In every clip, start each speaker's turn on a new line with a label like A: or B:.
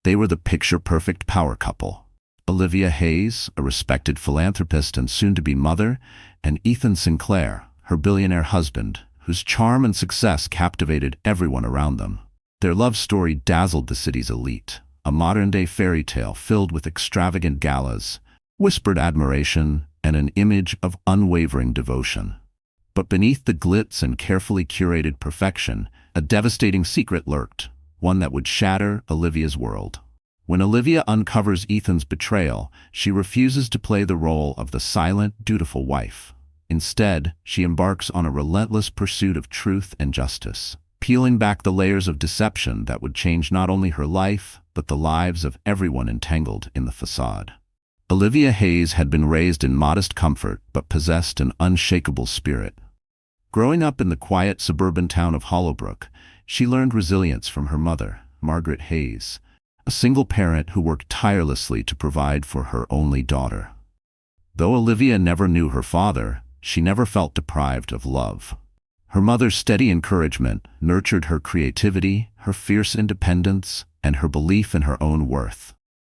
A: They were the picture-perfect power couple. Olivia Hayes, a respected philanthropist and soon-to-be mother, and Ethan Sinclair, her billionaire husband, whose charm and success captivated everyone around them. Their love story dazzled the city's elite, a modern-day fairy tale filled with extravagant galas, whispered admiration, and an image of unwavering devotion. But beneath the glitz and carefully curated perfection, a devastating secret lurked, one that would shatter Olivia's world. When Olivia uncovers Ethan's betrayal, she refuses to play the role of the silent, dutiful wife. Instead, she embarks on a relentless pursuit of truth and justice, peeling back the layers of deception that would change not only her life, but the lives of everyone entangled in the facade. Olivia Hayes had been raised in modest comfort but possessed an unshakable spirit. Growing up in the quiet suburban town of Hollowbrook, she learned resilience from her mother, Margaret Hayes, a single parent who worked tirelessly to provide for her only daughter. Though Olivia never knew her father, she never felt deprived of love. Her mother's steady encouragement nurtured her creativity, her fierce independence, and her belief in her own worth.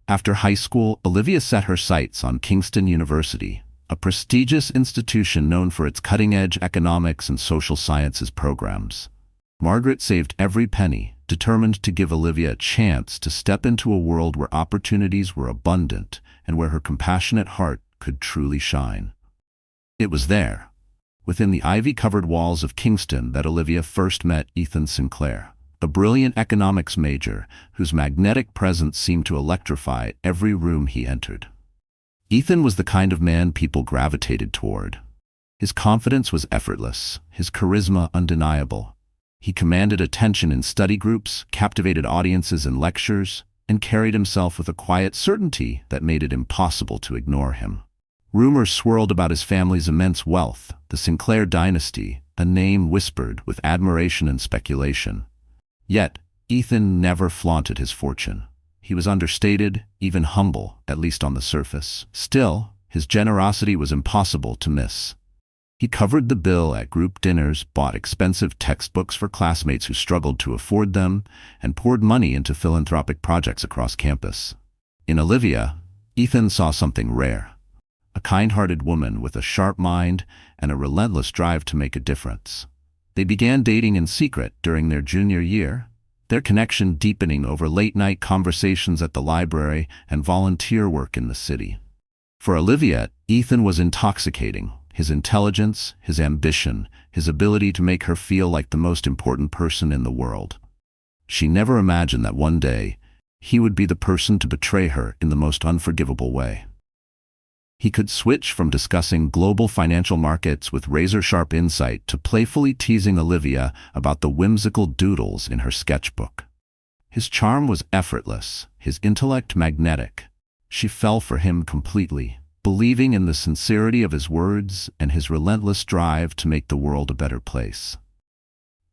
A: After high school, Olivia set her sights on Kingston University, a prestigious institution known for its cutting-edge economics and social sciences programs. Margaret saved every penny, determined to give Olivia a chance to step into a world where opportunities were abundant and where her compassionate heart could truly shine. It was there, within the ivy-covered walls of Kingston, that Olivia first met Ethan Sinclair, a brilliant economics major whose magnetic presence seemed to electrify every room he entered. Ethan was the kind of man people gravitated toward. His confidence was effortless, his charisma undeniable. He commanded attention in study groups, captivated audiences in lectures, and carried himself with a quiet certainty that made it impossible to ignore him. Rumors swirled about his family's immense wealth, the Sinclair dynasty, a name whispered with admiration and speculation. Yet, Ethan never flaunted his fortune. He was understated, even humble, at least on the surface. Still, his generosity was impossible to miss. He covered the bill at group dinners, bought expensive textbooks for classmates who struggled to afford them, and poured money into philanthropic projects across campus. In Olivia, Ethan saw something rare: a kind-hearted woman with a sharp mind and a relentless drive to make a difference. They began dating in secret during their junior year, their connection deepening over late-night conversations at the library and volunteer work in the city. For Olivia, Ethan was intoxicating. His intelligence, his ambition, his ability to make her feel like the most important person in the world. She never imagined that one day, he would be the person to betray her in the most unforgivable way. He could switch from discussing global financial markets with razor-sharp insight to playfully teasing Olivia about the whimsical doodles in her sketchbook. His charm was effortless, his intellect magnetic. She fell for him completely, believing in the sincerity of his words and his relentless drive to make the world a better place.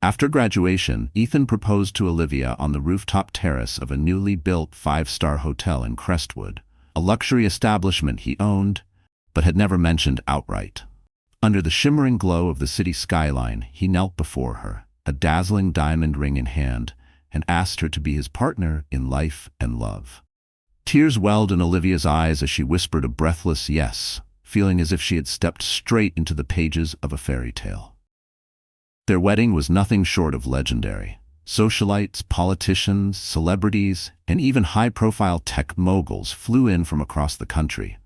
A: After graduation, Ethan proposed to Olivia on the rooftop terrace of a newly built 5-star hotel in Crestwood, a luxury establishment he owned, but had never mentioned outright. Under the shimmering glow of the city skyline, he knelt before her, a dazzling diamond ring in hand, and asked her to be his partner in life and love. Tears welled in Olivia's eyes as she whispered a breathless yes, feeling as if she had stepped straight into the pages of a fairy tale. Their wedding was nothing short of legendary. Socialites, politicians, celebrities, and even high-profile tech moguls flew in from across the country.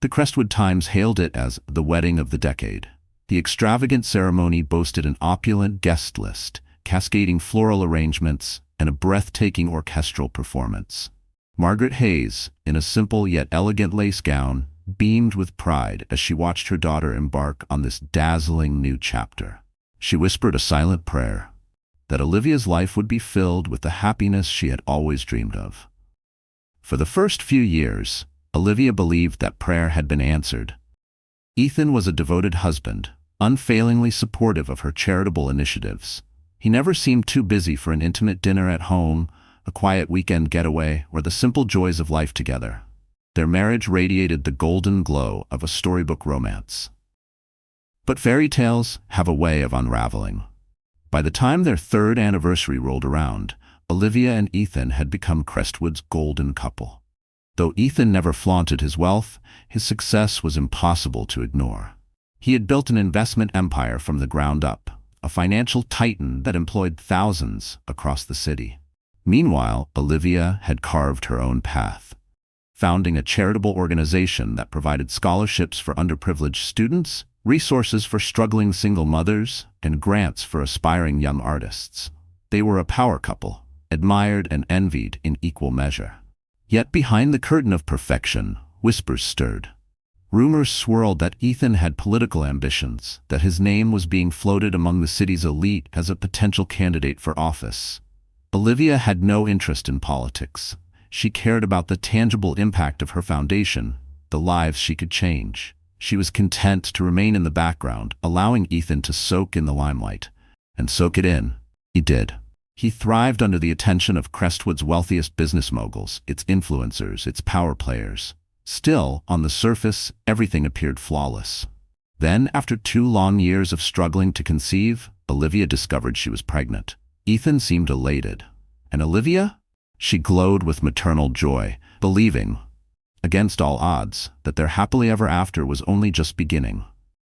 A: The Crestwood Times hailed it as the wedding of the decade. The extravagant ceremony boasted an opulent guest list, cascading floral arrangements, and a breathtaking orchestral performance. Margaret Hayes, in a simple yet elegant lace gown, beamed with pride as she watched her daughter embark on this dazzling new chapter. She whispered a silent prayer that Olivia's life would be filled with the happiness she had always dreamed of. For the first few years, Olivia believed that prayer had been answered. Ethan was a devoted husband, unfailingly supportive of her charitable initiatives. He never seemed too busy for an intimate dinner at home, a quiet weekend getaway, or the simple joys of life together. Their marriage radiated the golden glow of a storybook romance. But fairy tales have a way of unraveling. By the time their third anniversary rolled around, Olivia and Ethan had become Crestwood's golden couple. Though Ethan never flaunted his wealth, his success was impossible to ignore. He had built an investment empire from the ground up, a financial titan that employed thousands across the city. Meanwhile, Olivia had carved her own path, founding a charitable organization that provided scholarships for underprivileged students, resources for struggling single mothers, and grants for aspiring young artists. They were a power couple, admired and envied in equal measure. Yet behind the curtain of perfection, whispers stirred. Rumors swirled that Ethan had political ambitions, that his name was being floated among the city's elite as a potential candidate for office. Olivia had no interest in politics. She cared about the tangible impact of her foundation, the lives she could change. She was content to remain in the background, allowing Ethan to soak in the limelight. And soak it in, he did. He thrived under the attention of Crestwood's wealthiest business moguls, its influencers, its power players. Still, on the surface, everything appeared flawless. Then, after 2 long years of struggling to conceive, Olivia discovered she was pregnant. Ethan seemed elated. And Olivia? She glowed with maternal joy, believing, against all odds, that their happily ever after was only just beginning.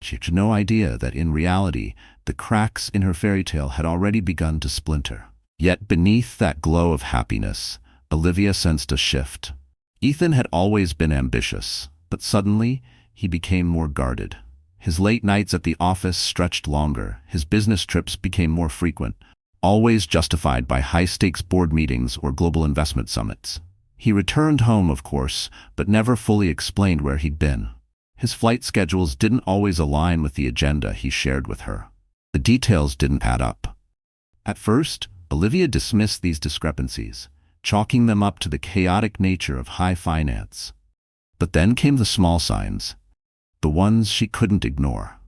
A: She had no idea that in reality, the cracks in her fairy tale had already begun to splinter. Yet beneath that glow of happiness, Olivia sensed a shift. Ethan had always been ambitious, but suddenly he became more guarded. His late nights at the office stretched longer, his business trips became more frequent, always justified by high-stakes board meetings or global investment summits. He returned home, of course, but never fully explained where he'd been. His flight schedules didn't always align with the agenda he shared with her. The details didn't add up. At first, Olivia dismissed these discrepancies, chalking them up to the chaotic nature of high finance. But then came the small signs, the ones she couldn't ignore.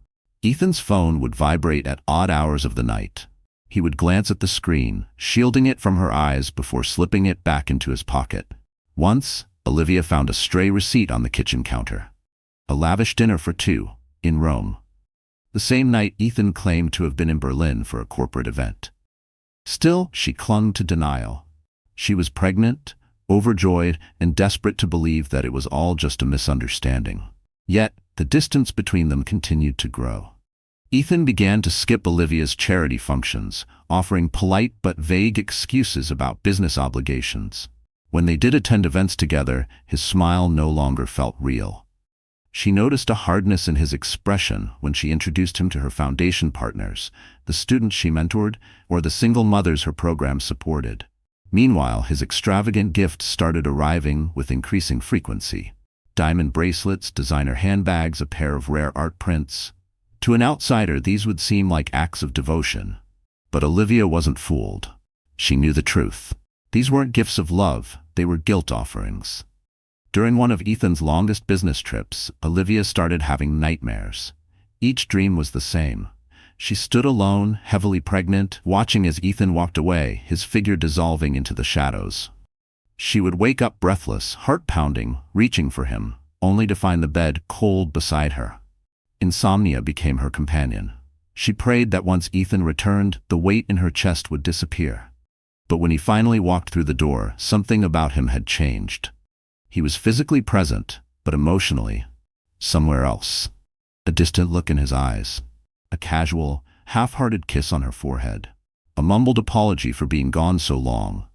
A: Ethan's phone would vibrate at odd hours of the night. He would glance at the screen, shielding it from her eyes before slipping it back into his pocket. Once, Olivia found a stray receipt on the kitchen counter. A lavish dinner for 2, in Rome. The same night Ethan claimed to have been in Berlin for a corporate event. Still, she clung to denial. She was pregnant, overjoyed, and desperate to believe that it was all just a misunderstanding. Yet, the distance between them continued to grow. Ethan began to skip Olivia's charity functions, offering polite but vague excuses about business obligations. When they did attend events together, his smile no longer felt real. She noticed a hardness in his expression when she introduced him to her foundation partners, the students she mentored, or the single mothers her program supported. Meanwhile, his extravagant gifts started arriving with increasing frequency. Diamond bracelets, designer handbags, a pair of rare art prints. To an outsider, these would seem like acts of devotion. But Olivia wasn't fooled. She knew the truth. These weren't gifts of love, they were guilt offerings. During one of Ethan's longest business trips, Olivia started having nightmares. Each dream was the same. She stood alone, heavily pregnant, watching as Ethan walked away, his figure dissolving into the shadows. She would wake up breathless, heart pounding, reaching for him, only to find the bed cold beside her. Insomnia became her companion. She prayed that once Ethan returned, the weight in her chest would disappear. But when he finally walked through the door, something about him had changed. He was physically present, but emotionally, somewhere else. A distant look in his eyes. A casual, half-hearted kiss on her forehead. A mumbled apology for being gone so long.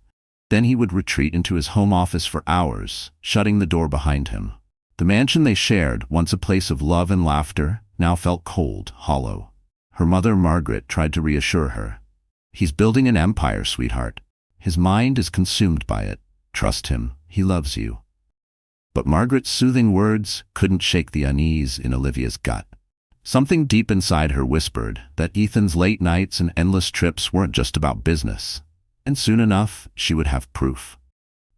A: Then he would retreat into his home office for hours, shutting the door behind him. The mansion they shared, once a place of love and laughter, now felt cold, hollow. Her mother, Margaret, tried to reassure her. "He's building an empire, sweetheart. His mind is consumed by it. Trust him, he loves you." But Margaret's soothing words couldn't shake the unease in Olivia's gut. Something deep inside her whispered that Ethan's late nights and endless trips weren't just about business. And soon enough, she would have proof.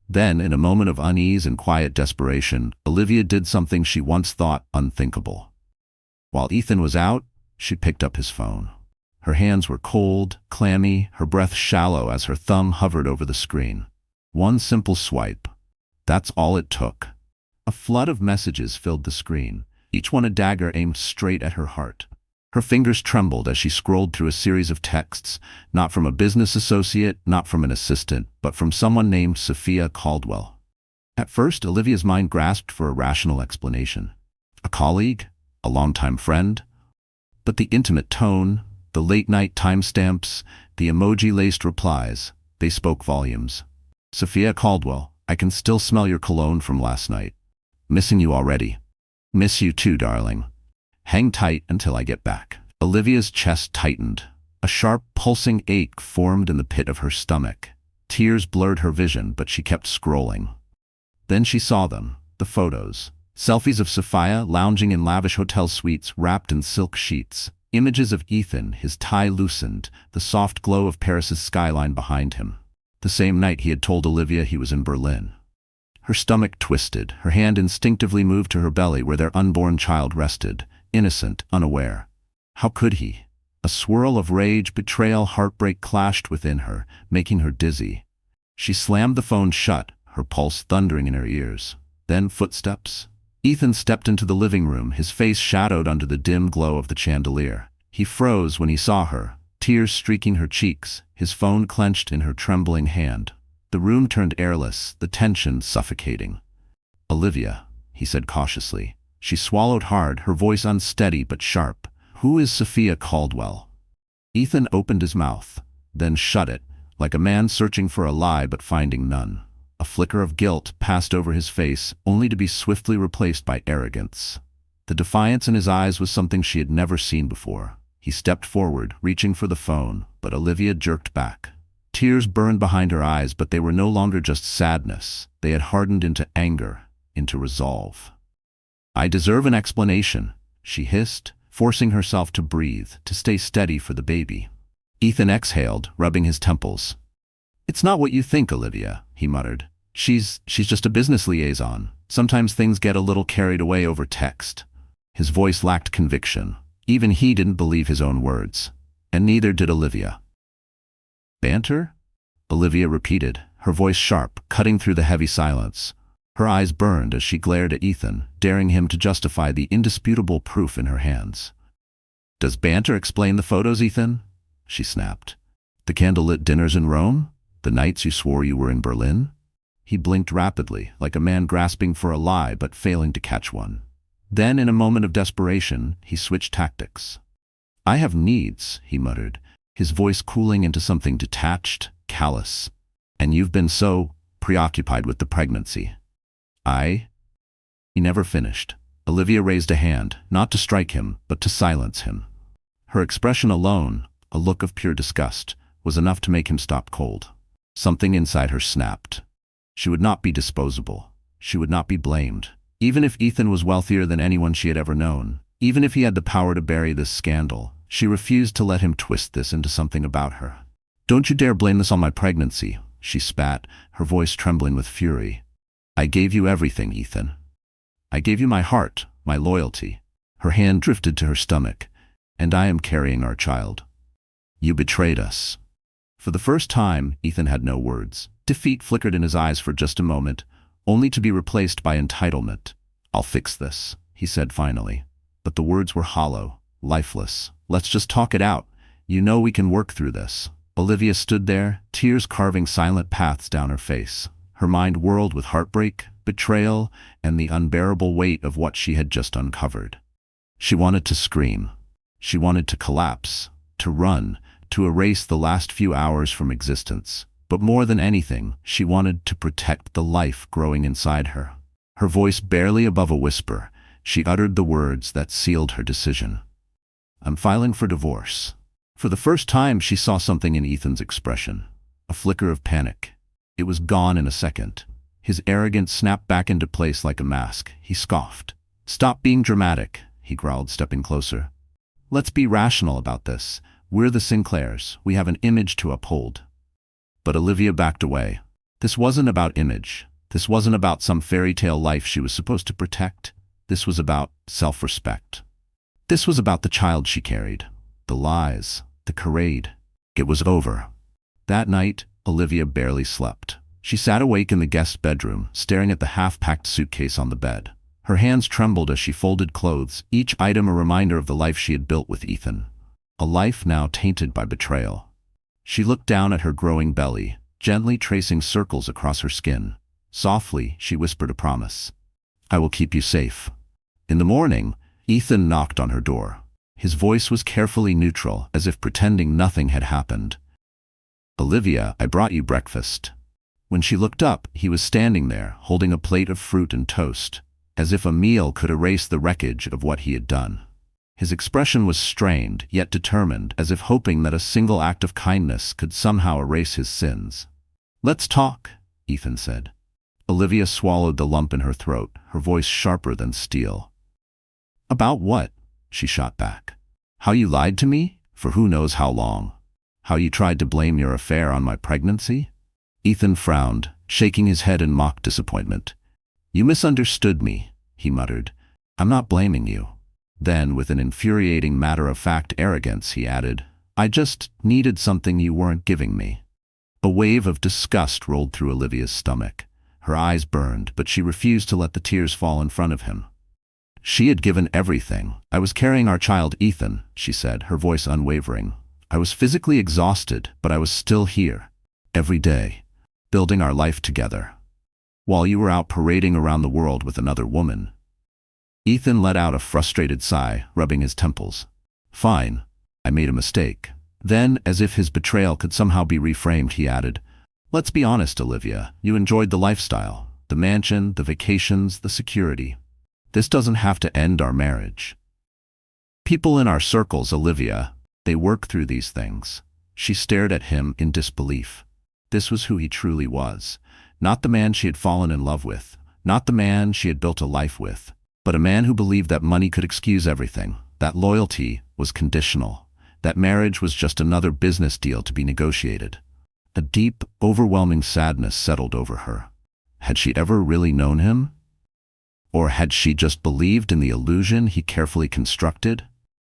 A: Then, in a moment of unease and quiet desperation, Olivia did something she once thought unthinkable. While Ethan was out, she picked up his phone. Her hands were cold, clammy, her breath shallow as her thumb hovered over the screen. One simple swipe. That's all it took. A flood of messages filled the screen, each one a dagger aimed straight at her heart. Her fingers trembled as she scrolled through a series of texts, not from a business associate, not from an assistant, but from someone named Sophia Caldwell. At first, Olivia's mind grasped for a rational explanation. A colleague? A longtime friend? But the intimate tone, the late-night timestamps, the emoji-laced replies, they spoke volumes. Sophia Caldwell, I can still smell your cologne from last night. Missing you already. Miss you too, darling. Hang tight until I get back. Olivia's chest tightened. A sharp, pulsing ache formed in the pit of her stomach. Tears blurred her vision, but she kept scrolling. Then she saw them, the photos. Selfies of Sophia lounging in lavish hotel suites wrapped in silk sheets. Images of Ethan, his tie loosened, the soft glow of Paris's skyline behind him. The same night he had told Olivia he was in Berlin. Her stomach twisted. Her hand instinctively moved to her belly where their unborn child rested, innocent, unaware. How could he? A swirl of rage, betrayal, heartbreak clashed within her, making her dizzy. She slammed the phone shut, her pulse thundering in her ears. Then footsteps. Ethan stepped into the living room, his face shadowed under the dim glow of the chandelier. He froze when he saw her, tears streaking her cheeks, his phone clenched in her trembling hand. The room turned airless, the tension suffocating. Olivia, he said cautiously. She swallowed hard, her voice unsteady but sharp. Who is Sophia Caldwell? Ethan opened his mouth, then shut it, like a man searching for a lie but finding none. A flicker of guilt passed over his face, only to be swiftly replaced by arrogance. The defiance in his eyes was something she had never seen before. He stepped forward, reaching for the phone, but Olivia jerked back. Tears burned behind her eyes, but they were no longer just sadness. They had hardened into anger, into resolve. I deserve an explanation, she hissed, forcing herself to breathe, to stay steady for the baby. Ethan exhaled, rubbing his temples. It's not what you think, Olivia, he muttered. She's just a business liaison. Sometimes things get a little carried away over text. His voice lacked conviction. Even he didn't believe his own words. And neither did Olivia. Banter? Olivia repeated, her voice sharp, cutting through the heavy silence. Her eyes burned as she glared at Ethan, daring him to justify the indisputable proof in her hands. Does banter explain the photos, Ethan? She snapped. The candlelit dinners in Rome? The nights you swore you were in Berlin? He blinked rapidly, like a man grasping for a lie but failing to catch one. Then, in a moment of desperation, he switched tactics. I have needs, he muttered, his voice cooling into something detached, callous. And you've been so preoccupied with the pregnancy. He never finished. Olivia raised a hand, not to strike him, but to silence him. Her expression alone, a look of pure disgust, was enough to make him stop cold. Something inside her snapped. She would not be disposable. She would not be blamed. Even if Ethan was wealthier than anyone she had ever known, even if he had the power to bury this scandal, she refused to let him twist this into something about her. Don't you dare blame this on my pregnancy, she spat, her voice trembling with fury. I gave you everything, Ethan. I gave you my heart, my loyalty. Her hand drifted to her stomach. And I am carrying our child. You betrayed us. For the first time, Ethan had no words. Defeat flickered in his eyes for just a moment, only to be replaced by entitlement. I'll fix this, he said finally. But the words were hollow, lifeless. Let's just talk it out. You know we can work through this. Olivia stood there, tears carving silent paths down her face. Her mind whirled with heartbreak, betrayal, and the unbearable weight of what she had just uncovered. She wanted to scream. She wanted to collapse, to run, to erase the last few hours from existence. But more than anything, she wanted to protect the life growing inside her. Her voice barely above a whisper, she uttered the words that sealed her decision. I'm filing for divorce. For the first time, she saw something in Ethan's expression. A flicker of panic. It was gone in a second. His arrogance snapped back into place like a mask. He scoffed. Stop being dramatic, he growled, stepping closer. Let's be rational about this. We're the Sinclairs. We have an image to uphold. But Olivia backed away. This wasn't about image. This wasn't about some fairy tale life she was supposed to protect. This was about self-respect. This was about the child she carried. The lies. The charade. It was over. That night, Olivia barely slept. She sat awake in the guest bedroom, staring at the half-packed suitcase on the bed. Her hands trembled as she folded clothes, each item a reminder of the life she had built with Ethan. A life now tainted by betrayal. She looked down at her growing belly, gently tracing circles across her skin. Softly, she whispered a promise. "I will keep you safe." In the morning, Ethan knocked on her door. His voice was carefully neutral, as if pretending nothing had happened. "Olivia, I brought you breakfast." When she looked up, he was standing there, holding a plate of fruit and toast, as if a meal could erase the wreckage of what he had done. His expression was strained, yet determined, as if hoping that a single act of kindness could somehow erase his sins. "Let's talk," Ethan said. Olivia swallowed the lump in her throat, her voice sharper than steel. "About what?" she shot back. "How you lied to me, for who knows how long? How you tried to blame your affair on my pregnancy?" Ethan frowned, shaking his head in mock disappointment. "You misunderstood me," he muttered. "I'm not blaming you." Then, with an infuriating matter-of-fact arrogance, he added, "I just needed something you weren't giving me." A wave of disgust rolled through Olivia's stomach. Her eyes burned, but she refused to let the tears fall in front of him. She had given everything. "I was carrying our child, Ethan," she said, her voice unwavering. "I was physically exhausted, but I was still here, every day, building our life together. While you were out parading around the world with another woman." Ethan let out a frustrated sigh, rubbing his temples. "Fine, I made a mistake." Then, as if his betrayal could somehow be reframed, he added, "Let's be honest, Olivia, you enjoyed the lifestyle, the mansion, the vacations, the security. This doesn't have to end our marriage. People in our circles, Olivia, they work through these things." She stared at him in disbelief. This was who he truly was. Not the man she had fallen in love with, not the man she had built a life with, but a man who believed that money could excuse everything, that loyalty was conditional, that marriage was just another business deal to be negotiated. A deep, overwhelming sadness settled over her. Had she ever really known him? Or had she just believed in the illusion he carefully constructed?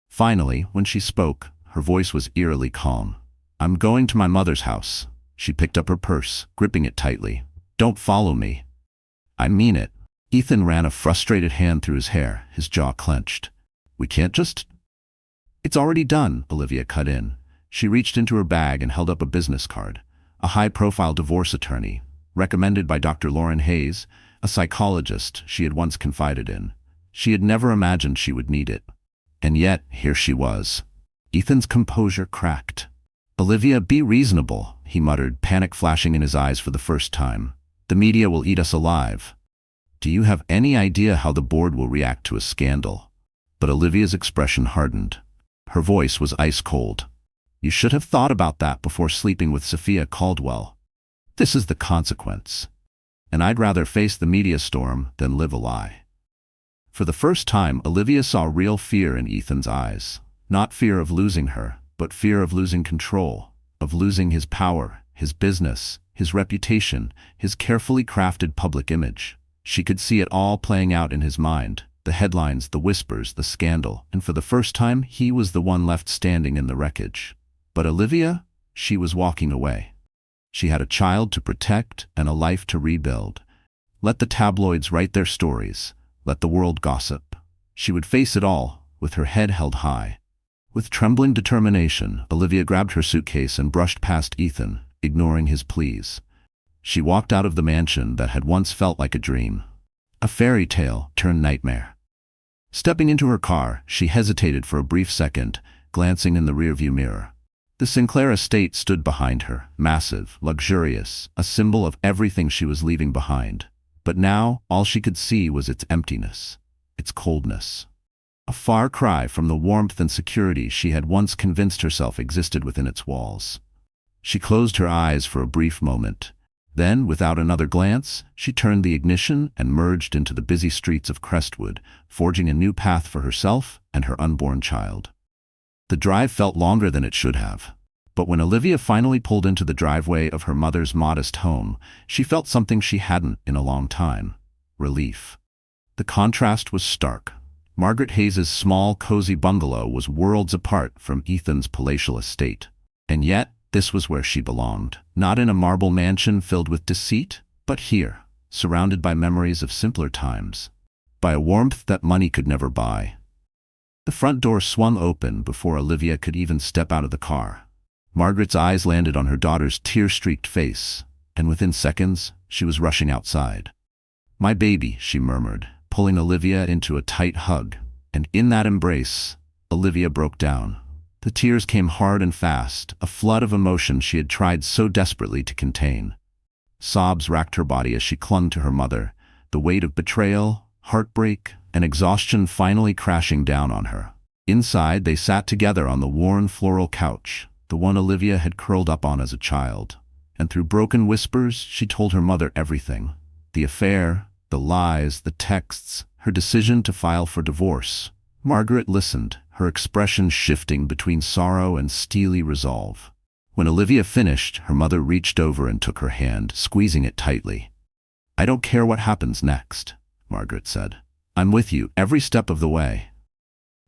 A: Finally, when she spoke, her voice was eerily calm. "I'm going to my mother's house." She picked up her purse, gripping it tightly. "Don't follow me." "I mean it." Ethan ran a frustrated hand through his hair, his jaw clenched. "We can't just—" "It's already done," Olivia cut in. She reached into her bag and held up a business card. A high-profile divorce attorney, recommended by Dr. Olivia Hayes, a psychologist she had once confided in. She had never imagined she would need it. And yet, here she was. Ethan's composure cracked. "Olivia, be reasonable," he muttered, panic flashing in his eyes for the first time. "The media will eat us alive. Do you have any idea how the board will react to a scandal?" But Olivia's expression hardened. Her voice was ice cold. "You should have thought about that before sleeping with Sophia Caldwell. This is the consequence. And I'd rather face the media storm than live a lie." For the first time, Olivia saw real fear in Ethan's eyes. Not fear of losing her, but fear of losing control, of losing his power, his business, his reputation, his carefully crafted public image. She could see it all playing out in his mind, the headlines, the whispers, the scandal, and for the first time, he was the one left standing in the wreckage. But Olivia, she was walking away. She had a child to protect and a life to rebuild. Let the tabloids write their stories. Let the world gossip. She would face it all, with her head held high. With trembling determination, Olivia grabbed her suitcase and brushed past Ethan, ignoring his pleas. She walked out of the mansion that had once felt like a dream. A fairy tale turned nightmare. Stepping into her car, she hesitated for a brief second, glancing in the rearview mirror. The Sinclair estate stood behind her, massive, luxurious, a symbol of everything she was leaving behind. But now, all she could see was its emptiness, its coldness. A far cry from the warmth and security she had once convinced herself existed within its walls. She closed her eyes for a brief moment. Then, without another glance, she turned the ignition and merged into the busy streets of Crestwood, forging a new path for herself and her unborn child. The drive felt longer than it should have. But when Olivia finally pulled into the driveway of her mother's modest home, she felt something she hadn't in a long time: relief. The contrast was stark. Margaret Hayes's small, cozy bungalow was worlds apart from Ethan's palatial estate. And yet, this was where she belonged. Not in a marble mansion filled with deceit, but here, surrounded by memories of simpler times. by a warmth that money could never buy. The front door swung open before Olivia could even step out of the car. Margaret's eyes landed on her daughter's tear-streaked face, and within seconds, she was rushing outside. "My baby," she murmured, pulling Olivia into a tight hug, and in that embrace, Olivia broke down. The tears came hard and fast, a flood of emotion she had tried so desperately to contain. Sobs racked her body as she clung to her mother, the weight of betrayal, heartbreak, and exhaustion finally crashing down on her. Inside, they sat together on the worn floral couch, the one Olivia had curled up on as a child, and through broken whispers, she told her mother everything. The affair, the lies, the texts, her decision to file for divorce. Margaret listened, her expression shifting between sorrow and steely resolve. When Olivia finished, her mother reached over and took her hand, squeezing it tightly. "I don't care what happens next," Margaret said. "I'm with you every step of the way."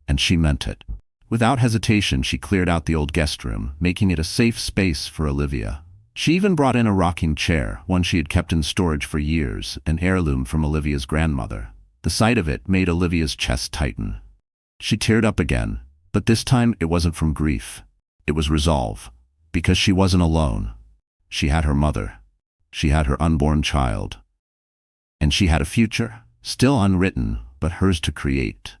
A: And she meant it. Without hesitation, she cleared out the old guest room, making it a safe space for Olivia. She even brought in a rocking chair, one she had kept in storage for years, an heirloom from Olivia's grandmother. The sight of it made Olivia's chest tighten. She teared up again, but this time it wasn't from grief. It was resolve, because she wasn't alone. She had her mother. She had her unborn child. And she had a future, still unwritten, but hers to create.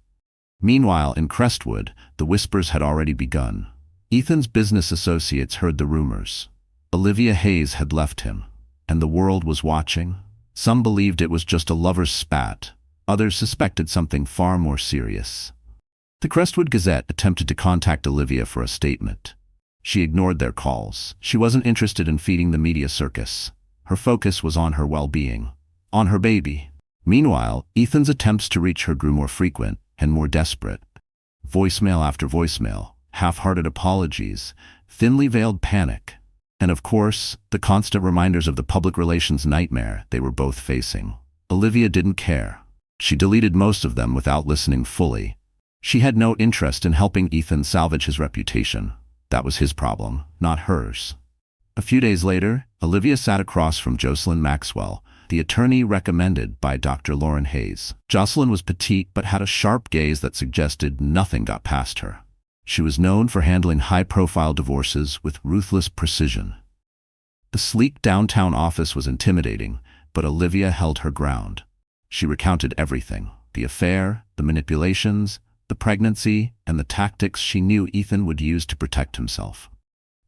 A: Meanwhile, in Crestwood, the whispers had already begun. Ethan's business associates heard the rumors. Olivia Hayes had left him, and the world was watching. Some believed it was just a lover's spat. Others suspected something far more serious. The Crestwood Gazette attempted to contact Olivia for a statement. She ignored their calls. She wasn't interested in feeding the media circus. Her focus was on her well-being, on her baby. Meanwhile, Ethan's attempts to reach her grew more frequent and more desperate. Voicemail after voicemail, half-hearted apologies, thinly veiled panic, and of course, the constant reminders of the public relations nightmare they were both facing. Olivia didn't care. She deleted most of them without listening fully. She had no interest in helping Ethan salvage his reputation. That was his problem, not hers. A few days later, Olivia sat across from Jocelyn Maxwell, the attorney recommended by Dr. Lauren Hayes. Jocelyn was petite but had a sharp gaze that suggested nothing got past her. She was known for handling high-profile divorces with ruthless precision. The sleek downtown office was intimidating, but Olivia held her ground. She recounted everything: the affair, the manipulations, the pregnancy, and the tactics she knew Ethan would use to protect himself.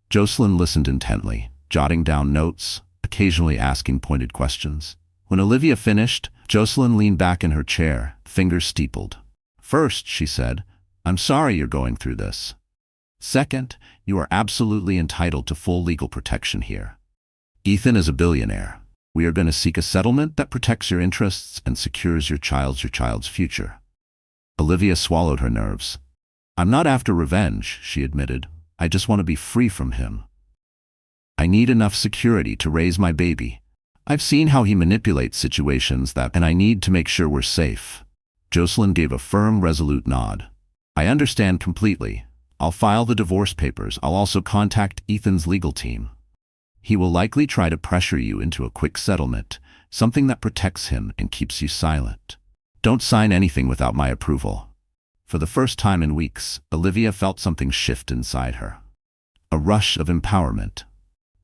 A: Jocelyn listened intently, jotting down notes, occasionally asking pointed questions. When Olivia finished, Jocelyn leaned back in her chair, fingers steepled. "First," she said, "I'm sorry you're going through this. Second, you are absolutely entitled to full legal protection here. Ethan is a billionaire. We are going to seek a settlement that protects your interests and secures your child's future." Olivia swallowed her nerves. "I'm not after revenge," she admitted. "I just want to be free from him. I need enough security to raise my baby. I've seen how he manipulates situations and I need to make sure we're safe." Jocelyn gave a firm, resolute nod. "I understand completely. I'll file the divorce papers. I'll also contact Ethan's legal team. He will likely try to pressure you into a quick settlement, something that protects him and keeps you silent. Don't sign anything without my approval." For the first time in weeks, Olivia felt something shift inside her. A rush of empowerment.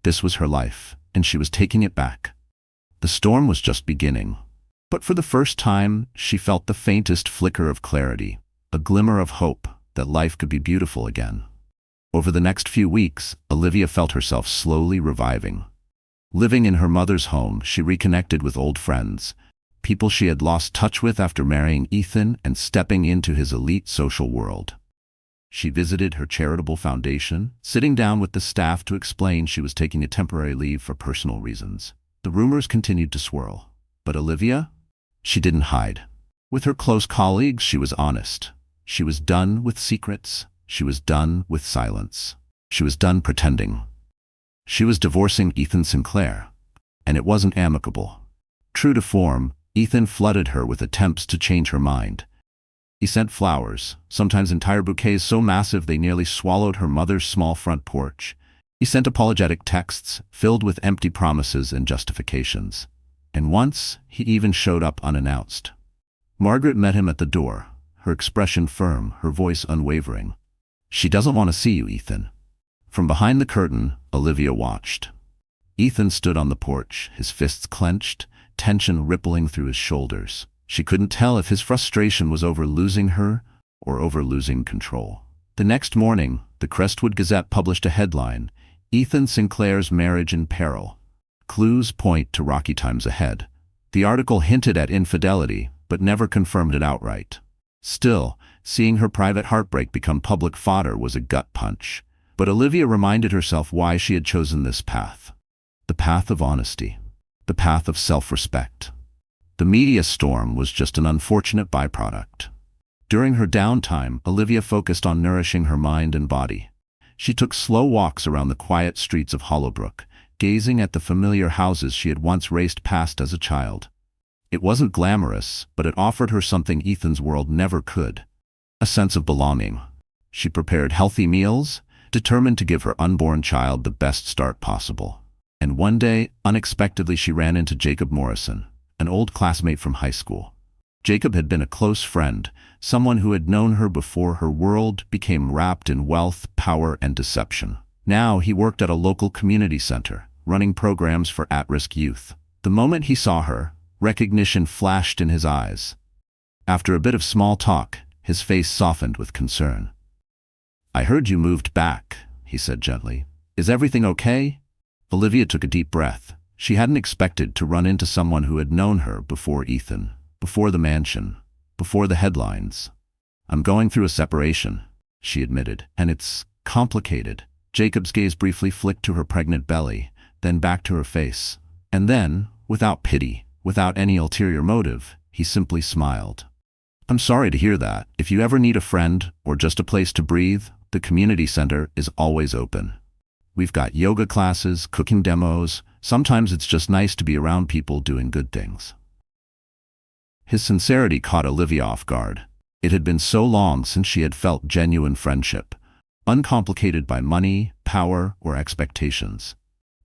A: This was her life, and she was taking it back. The storm was just beginning. But for the first time, she felt the faintest flicker of clarity, a glimmer of hope that life could be beautiful again. Over the next few weeks, Olivia felt herself slowly reviving. Living in her mother's home, she reconnected with old friends, people she had lost touch with after marrying Ethan and stepping into his elite social world. She visited her charitable foundation, sitting down with the staff to explain she was taking a temporary leave for personal reasons. The rumors continued to swirl. But Olivia? She didn't hide. With her close colleagues, she was honest. She was done with secrets. She was done with silence. She was done pretending. She was divorcing Ethan Sinclair. And it wasn't amicable. True to form, Ethan flooded her with attempts to change her mind. He sent flowers, sometimes entire bouquets so massive they nearly swallowed her mother's small front porch. He sent apologetic texts filled with empty promises and justifications. And once, he even showed up unannounced. Margaret met him at the door, her expression firm, her voice unwavering. "She doesn't want to see you, Ethan." From behind the curtain, Olivia watched. Ethan stood on the porch, his fists clenched, tension rippling through his shoulders. She couldn't tell if his frustration was over losing her or over losing control. The next morning, the Crestwood Gazette published a headline, "Ethan Sinclair's Marriage in Peril. Clues point to rocky times ahead." The article hinted at infidelity, but never confirmed it outright. Still, seeing her private heartbreak become public fodder was a gut punch. But Olivia reminded herself why she had chosen this path. The path of honesty. The path of self-respect. The media storm was just an unfortunate byproduct. During her downtime, Olivia focused on nourishing her mind and body. She took slow walks around the quiet streets of Hollowbrook, gazing at the familiar houses she had once raced past as a child. It wasn't glamorous, but it offered her something Ethan's world never could: a sense of belonging. She prepared healthy meals, determined to give her unborn child the best start possible. And one day, unexpectedly, she ran into Jacob Morrison, an old classmate from high school. Jacob had been a close friend, someone who had known her before her world became wrapped in wealth, power, and deception. Now he worked at a local community center, running programs for at-risk youth. The moment he saw her, recognition flashed in his eyes. After a bit of small talk, his face softened with concern. "I heard you moved back," he said gently. "Is everything okay?" Olivia took a deep breath. She hadn't expected to run into someone who had known her before Ethan, before the mansion, before the headlines. "I'm going through a separation," she admitted, "and it's complicated." Jacob's gaze briefly flicked to her pregnant belly, then back to her face. And then, without pity, without any ulterior motive, he simply smiled. "I'm sorry to hear that. If you ever need a friend or just a place to breathe, the community center is always open. We've got yoga classes, cooking demos. Sometimes it's just nice to be around people doing good things." His sincerity caught Olivia off guard. It had been so long since she had felt genuine friendship, uncomplicated by money, power, or expectations.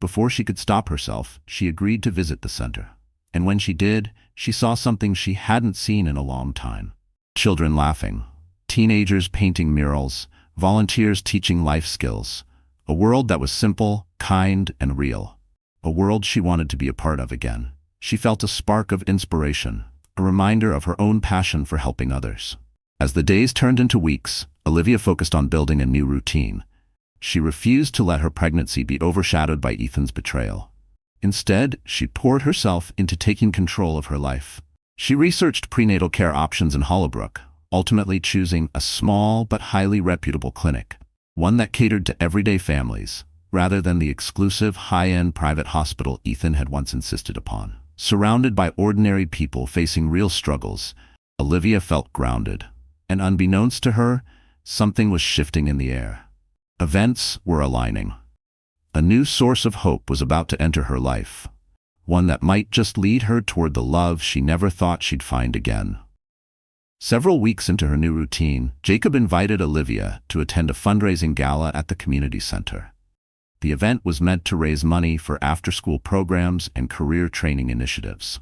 A: Before she could stop herself, she agreed to visit the center. And when she did, she saw something she hadn't seen in a long time. Children laughing, teenagers painting murals, volunteers teaching life skills. A world that was simple, kind, and real. A world she wanted to be a part of again. She felt a spark of inspiration, a reminder of her own passion for helping others. As the days turned into weeks, Olivia focused on building a new routine. She refused to let her pregnancy be overshadowed by Ethan's betrayal. Instead, she poured herself into taking control of her life. She researched prenatal care options in Hollowbrook, ultimately choosing a small but highly reputable clinic, one that catered to everyday families, rather than the exclusive, high-end private hospital Ethan had once insisted upon. Surrounded by ordinary people facing real struggles, Olivia felt grounded. And unbeknownst to her, something was shifting in the air. Events were aligning. A new source of hope was about to enter her life, one that might just lead her toward the love she never thought she'd find again. Several weeks into her new routine, Jacob invited Olivia to attend a fundraising gala at the community center. The event was meant to raise money for after-school programs and career training initiatives.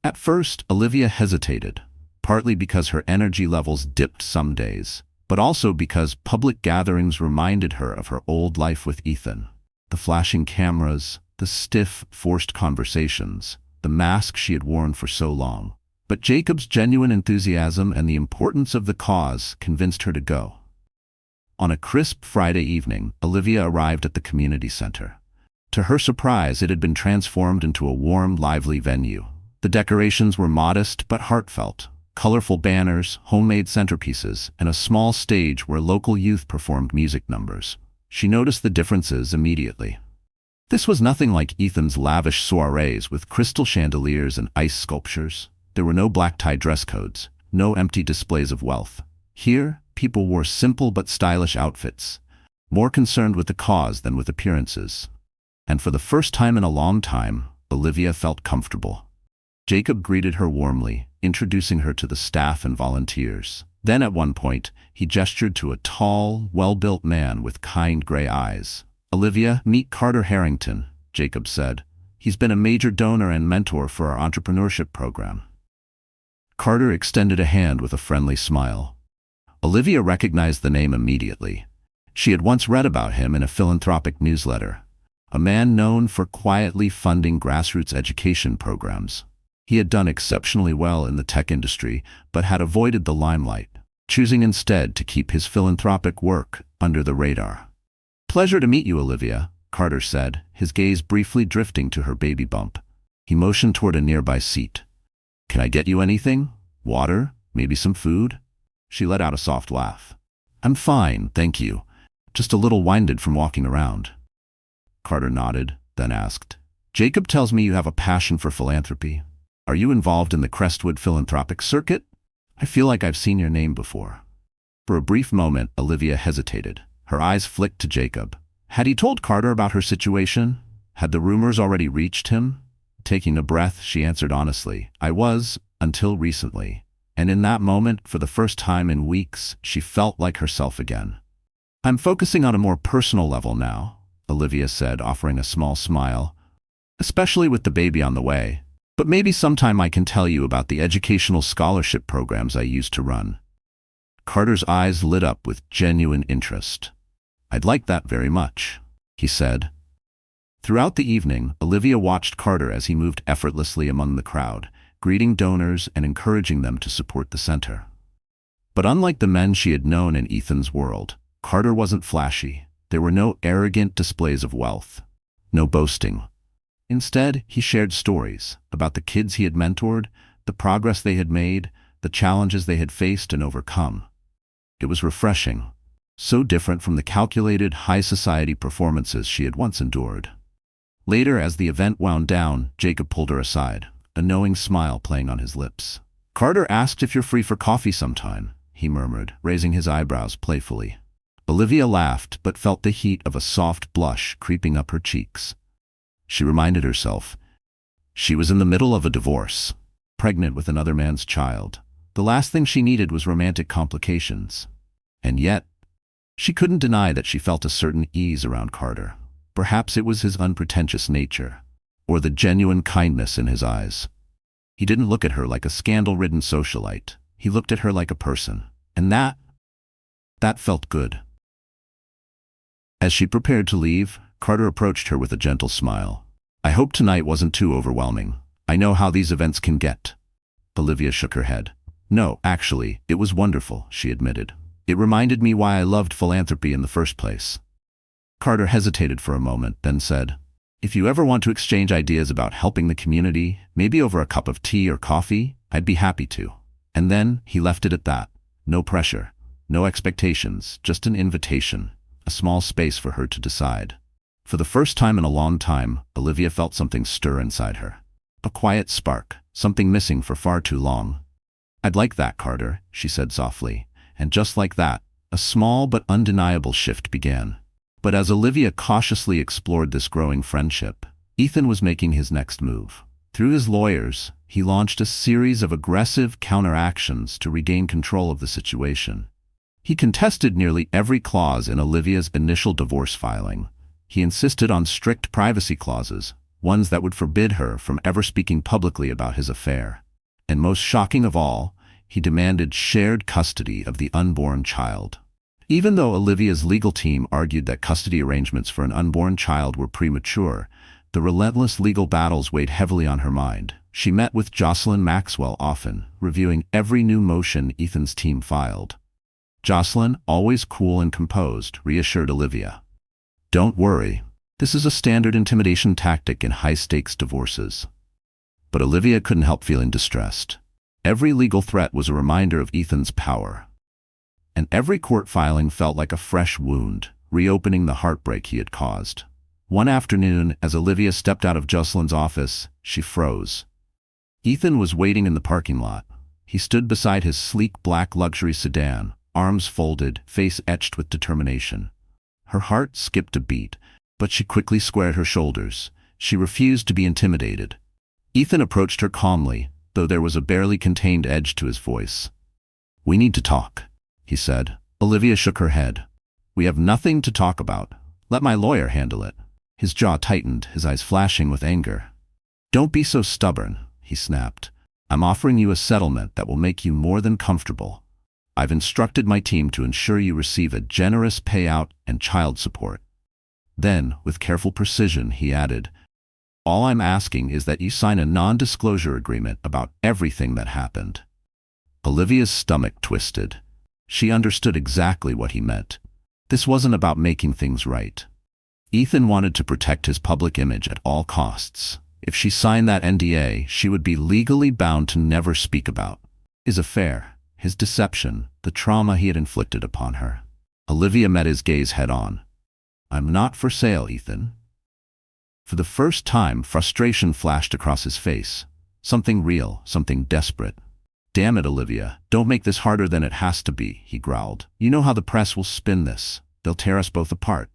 A: At first, Olivia hesitated, partly because her energy levels dipped some days, but also because public gatherings reminded her of her old life with Ethan. The flashing cameras, the stiff, forced conversations, the mask she had worn for so long. But Jacob's genuine enthusiasm and the importance of the cause convinced her to go. On a crisp Friday evening, Olivia arrived at the community center. To her surprise, it had been transformed into a warm, lively venue. The decorations were modest but heartfelt. Colorful banners, homemade centerpieces, and a small stage where local youth performed music numbers. She noticed the differences immediately. This was nothing like Ethan's lavish soirees with crystal chandeliers and ice sculptures. There were no black-tie dress codes, no empty displays of wealth. Here, people wore simple but stylish outfits, more concerned with the cause than with appearances. And for the first time in a long time, Olivia felt comfortable. Jacob greeted her warmly, introducing her to the staff and volunteers. Then at one point, he gestured to a tall, well-built man with kind gray eyes. "Olivia, meet Carter Harrington," Jacob said. "He's been a major donor and mentor for our entrepreneurship program." Carter extended a hand with a friendly smile. Olivia recognized the name immediately. She had once read about him in a philanthropic newsletter, a man known for quietly funding grassroots education programs. He had done exceptionally well in the tech industry, but had avoided the limelight, choosing instead to keep his philanthropic work under the radar. "Pleasure to meet you, Olivia," Carter said, his gaze briefly drifting to her baby bump. He motioned toward a nearby seat. "Can I get you anything? Water? Maybe some food?" She let out a soft laugh. "I'm fine, thank you. Just a little winded from walking around." Carter nodded, then asked, "Jacob tells me you have a passion for philanthropy. Are you involved in the Crestwood philanthropic circuit? I feel like I've seen your name before." For a brief moment, Olivia hesitated. Her eyes flicked to Jacob. Had he told Carter about her situation? Had the rumors already reached him? Taking a breath, she answered honestly, "I was, until recently." And in that moment, for the first time in weeks, she felt like herself again. "I'm focusing on a more personal level now," Olivia said, offering a small smile, "especially with the baby on the way. But maybe sometime I can tell you about the educational scholarship programs I used to run." Carter's eyes lit up with genuine interest. "I'd like that very much," he said. Throughout the evening, Olivia watched Carter as he moved effortlessly among the crowd, greeting donors and encouraging them to support the center. But unlike the men she had known in Ethan's world, Carter wasn't flashy. There were no arrogant displays of wealth, no boasting. Instead, he shared stories about the kids he had mentored, the progress they had made, the challenges they had faced and overcome. It was refreshing, so different from the calculated, high-society performances she had once endured. Later, as the event wound down, Jacob pulled her aside, a knowing smile playing on his lips. "Carter asked if you're free for coffee sometime," he murmured, raising his eyebrows playfully. Olivia laughed, but felt the heat of a soft blush creeping up her cheeks. She reminded herself. She was in the middle of a divorce, pregnant with another man's child. The last thing she needed was romantic complications. And yet, she couldn't deny that she felt a certain ease around Carter. Perhaps it was his unpretentious nature, or the genuine kindness in his eyes. He didn't look at her like a scandal-ridden socialite. He looked at her like a person. And that felt good. As she prepared to leave, Carter approached her with a gentle smile. "I hope tonight wasn't too overwhelming. I know how these events can get." Olivia shook her head. "No, actually, it was wonderful," she admitted. "It reminded me why I loved philanthropy in the first place." Carter hesitated for a moment, then said, "If you ever want to exchange ideas about helping the community, maybe over a cup of tea or coffee, I'd be happy to." And then he left it at that. No pressure, no expectations, just an invitation, a small space for her to decide. For the first time in a long time, Olivia felt something stir inside her. A quiet spark, something missing for far too long. "I'd like that, Carter," she said softly. And just like that, a small but undeniable shift began. But as Olivia cautiously explored this growing friendship, Ethan was making his next move. Through his lawyers, he launched a series of aggressive counteractions to regain control of the situation. He contested nearly every clause in Olivia's initial divorce filing. He insisted on strict privacy clauses, ones that would forbid her from ever speaking publicly about his affair. And most shocking of all, he demanded shared custody of the unborn child. Even though Olivia's legal team argued that custody arrangements for an unborn child were premature, the relentless legal battles weighed heavily on her mind. She met with Jocelyn Maxwell often, reviewing every new motion Ethan's team filed. Jocelyn, always cool and composed, reassured Olivia. "Don't worry. This is a standard intimidation tactic in high-stakes divorces." But Olivia couldn't help feeling distressed. Every legal threat was a reminder of Ethan's power. And every court filing felt like a fresh wound, reopening the heartbreak he had caused. One afternoon, as Olivia stepped out of Jocelyn's office, she froze. Ethan was waiting in the parking lot. He stood beside his sleek black luxury sedan, arms folded, face etched with determination. Her heart skipped a beat, but she quickly squared her shoulders. She refused to be intimidated. Ethan approached her calmly, though there was a barely contained edge to his voice. "We need to talk," he said. Olivia shook her head. "We have nothing to talk about. Let my lawyer handle it." His jaw tightened, his eyes flashing with anger. "Don't be so stubborn," he snapped. I'm offering you a settlement that will make you more than comfortable. I've instructed my team to ensure you receive a generous payout and child support." Then, with careful precision, he added, "All I'm asking is that you sign a non-disclosure agreement about everything that happened." Olivia's stomach twisted. She understood exactly what he meant. This wasn't about making things right. Ethan wanted to protect his public image at all costs. If she signed that NDA, she would be legally bound to never speak about his affair, his deception, the trauma he had inflicted upon her. Olivia met his gaze head-on. "I'm not for sale, Ethan." For the first time, frustration flashed across his face. Something real, something desperate. "Damn it, Olivia, don't make this harder than it has to be," he growled. "You know how the press will spin this. They'll tear us both apart."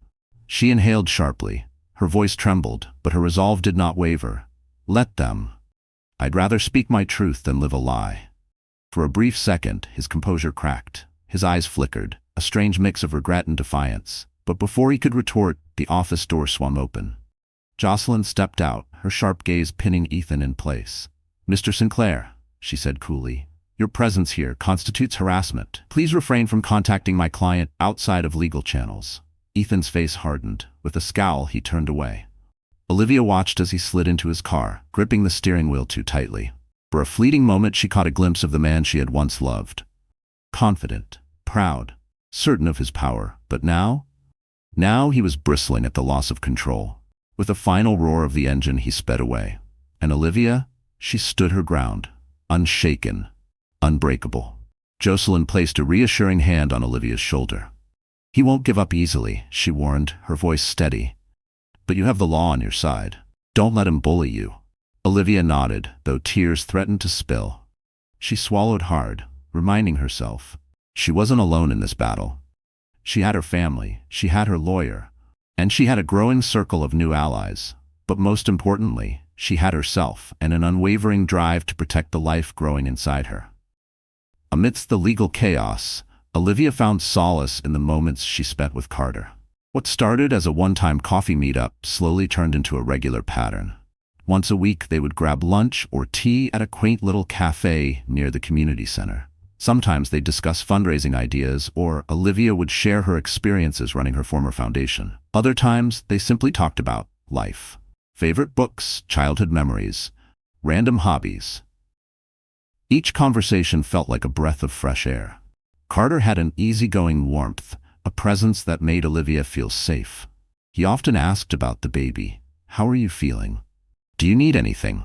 A: She inhaled sharply. Her voice trembled, but her resolve did not waver. "Let them. I'd rather speak my truth than live a lie." For a brief second, his composure cracked. His eyes flickered, a strange mix of regret and defiance. But before he could retort, the office door swung open. Jocelyn stepped out, her sharp gaze pinning Ethan in place. "Mr. Sinclair," she said coolly, "your presence here constitutes harassment. Please refrain from contacting my client outside of legal channels." Ethan's face hardened. With a scowl, he turned away. Olivia watched as he slid into his car, gripping the steering wheel too tightly. For a fleeting moment, she caught a glimpse of the man she had once loved. Confident, proud, certain of his power. But now he was bristling at the loss of control. With a final roar of the engine, he sped away. And Olivia, she stood her ground, unshaken, unbreakable. Jocelyn placed a reassuring hand on Olivia's shoulder. "He won't give up easily," she warned, her voice steady. "But you have the law on your side. Don't let him bully you." Olivia nodded, though tears threatened to spill. She swallowed hard, reminding herself she wasn't alone in this battle. She had her family, she had her lawyer, and she had a growing circle of new allies. But most importantly, she had herself and an unwavering drive to protect the life growing inside her. Amidst the legal chaos, Olivia found solace in the moments she spent with Carter. What started as a one-time coffee meetup slowly turned into a regular pattern. Once a week, they would grab lunch or tea at a quaint little cafe near the community center. Sometimes they'd discuss fundraising ideas, or Olivia would share her experiences running her former foundation. Other times, they simply talked about life. Favorite books, childhood memories, random hobbies. Each conversation felt like a breath of fresh air. Carter had an easygoing warmth, a presence that made Olivia feel safe. He often asked about the baby. "How are you feeling? Do you need anything?"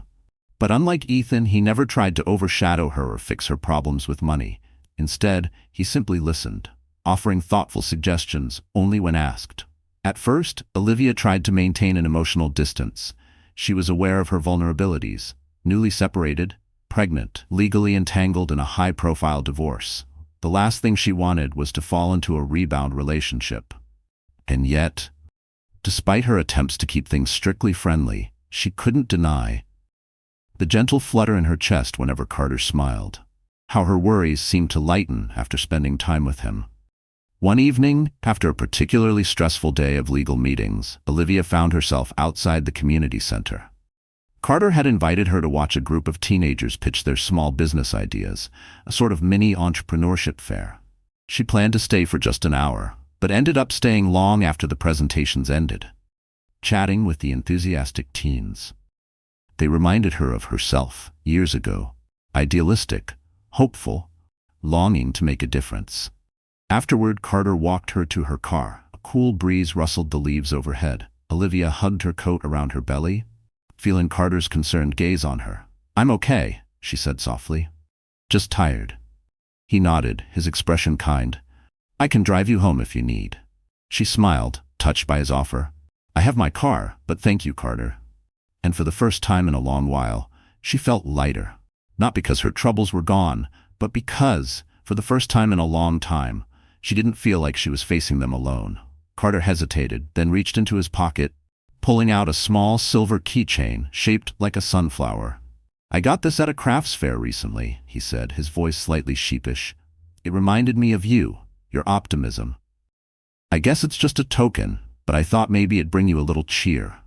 A: But unlike Ethan, he never tried to overshadow her or fix her problems with money. Instead, he simply listened, offering thoughtful suggestions only when asked. At first, Olivia tried to maintain an emotional distance. She was aware of her vulnerabilities, newly separated, pregnant, legally entangled in a high-profile divorce. The last thing she wanted was to fall into a rebound relationship. And yet, despite her attempts to keep things strictly friendly, she couldn't deny the gentle flutter in her chest whenever Carter smiled. How her worries seemed to lighten after spending time with him. One evening, after a particularly stressful day of legal meetings, Olivia found herself outside the community center. Carter had invited her to watch a group of teenagers pitch their small business ideas, a sort of mini entrepreneurship fair. She planned to stay for just an hour, but ended up staying long after the presentations ended, chatting with the enthusiastic teens. They reminded her of herself years ago, idealistic, hopeful, longing to make a difference. Afterward, Carter walked her to her car. A cool breeze rustled the leaves overhead. Olivia hugged her coat around her belly, feeling Carter's concerned gaze on her. "I'm okay," she said softly. "Just tired." He nodded, his expression kind. "I can drive you home if you need." She smiled, touched by his offer. "I have my car, but thank you, Carter." And for the first time in a long while, she felt lighter. Not because her troubles were gone, but because, for the first time in a long time, she didn't feel like she was facing them alone. Carter hesitated, then reached into his pocket, pulling out a small silver keychain shaped like a sunflower. "I got this at a crafts fair recently," he said, his voice slightly sheepish. "It reminded me of you, your optimism. I guess it's just a token, but I thought maybe it'd bring you a little cheer."